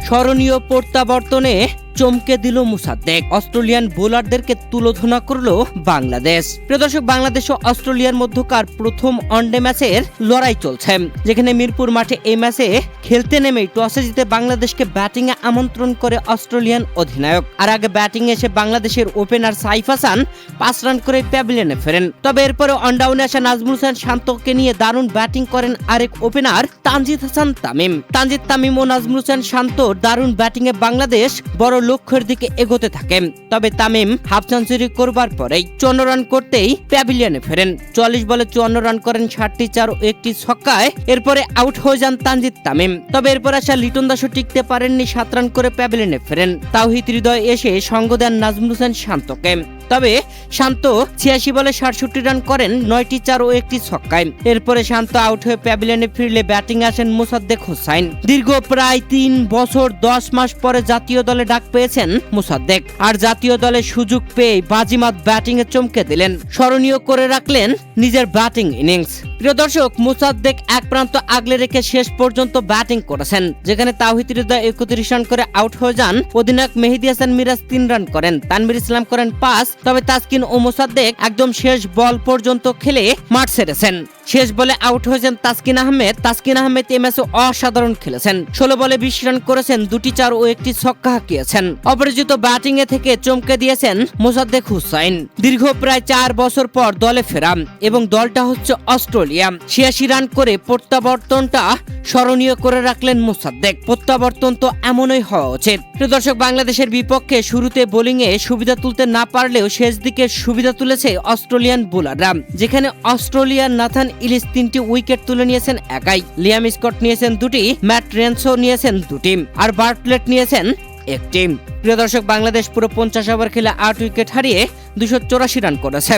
স্মরণীয় প্রত্যাবর্তনে চমকে দিল মুসাদ্দেক। অস্ট্রেলিয়ান বোলারদেরকে তুলোধনা করলো বাংলাদেশ। প্রিয় দর্শক, বাংলাদেশ ও অস্ট্রেলিয়ার মধ্যকার প্রথম ওয়ানডে ম্যাচের লড়াই চলছে, যেখানে মিরপুর মাঠে এই ম্যাচে খেলতে নেমেই টসে জিতে বাংলাদেশকে ব্যাটিং এ আমন্ত্রণ করে অস্ট্রেলিয়ান অধিনায়ক। আর আগে ব্যাটিং এসে বাংলাদেশের ওপেনার সাইফ হাসান 5 রান করে প্যাভিলিয়নে ফেরেন। তবে এরপরে অনডাউনে আসা নাজমুল হোসেন শান্তকে নিয়ে দারুণ ব্যাটিং করেন আরেক ওপেনার তানজিদ হাসান তামিম। তানজিদ তামিম ও নাজমুল হোসেন শান্তর দারুণ ব্যাটিং এ বাংলাদেশ বড় লক্ষ্যের দিকে এগোতে থাকে। তবে তামিম হাফ সেঞ্চুরি করবার পরেই 54 রান করতেই প্যাভিলিয়নে ফেরেন। 44 বলে 54 রান করেন, 60টি 4 ও 1টি ছক্কায়। এরপরে আউট হয়ে যান তানজিদ তামিম। তবে এরপর আসা লিটন দাসও টিকতে পারেননি, 7 রান করে প্যাভিলিয়নে ফেরেন। তাওহিদ হৃদয় এসে সঙ্গ দেন নাজমুল হোসেন শান্তকে। তবে শান্ত 86 বলে 67 রান করেন, 9টি 4 ও 1টি ছক্কায়। এরপরে শান্ত আউট হয়ে প্যাভিলিয়নে ফিরলে ব্যাটিং আসেন মোসাদ্দেক হোসাইন। দীর্ঘ প্রায় 3 বছর 10 মাস পরে জাতীয় দলে ডাক পেয়েছেন মোসাদ্দেক। আর জাতীয় দলে সুযোগ পেয়ে বাজিমাত ব্যাটিং এ চমকে দিলেন, স্মরণীয় করে রাখলেন নিজের ব্যাটিং ইনিংস। প্রিয় দর্শক, মোসাদ্দেক এক প্রান্ত আগলে রেখে শেষ পর্যন্ত ব্যাটিং করেছেন, যেখানে তাওহিদ হৃদয় 31 রান করে আউট হয়ে যান। অধিনায়ক মেহেদী হাসান মিরাজ 3 রান করেন, তানভীর ইসলাম করেন 5। তবে তাসকিন ও মোসাদ্দেক একদম শেষ বল পর্যন্ত খেলে মাঠ ছেড়েছেন। শেষ বলে আউট হয়েছেন তাসকিন আহমেদ। তাসকিন আহমেদ এই ম্যাচে অসাধারণ খেলেছেন, 16 বলে 20 রান করেছেন, 2টি 4 ও 1টি ছক্কা হাঁকিয়েছেন। অপরাজিত ব্যাটিং এ থেকে চমকে দিয়েছেন মোসাদ্দেক হোসাইন। দীর্ঘ প্রায় 4 বছর পর দলে ফেরা এবং দলটা হচ্ছে অস্ট্রেলিয়া। 86 রান করে প্রত্যাবর্তনটা স্মরণীয় করে রাখলেন মোসাদ্দেক। প্রত্যাবর্তন তো এমনই হওয়া উচিত। প্রিয় দর্শক, বাংলাদেশের বিপক্ষে শুরুতে বোলিং এ সুবিধা তুলতে না পারলেও শেষ দিকে সুবিধা তুলেছে অস্ট্রেলিয়ান বোলাররা, যেখানে অস্ট্রেলিয়ার নাথান ইলিশ 3টি উইকেট তুলে নিয়েছেন একাই। লিয়াম স্কট নিয়েছেন 2টি, ম্যাট রেনসো নিয়েছেন 2টি, আর বার্টলেট নিয়েছেন 1টি। প্রিয় দর্শক, বাংলাদেশ পুরো 50 ওভার খেলে 8 উইকেট হারিয়ে 284 রান করেছে।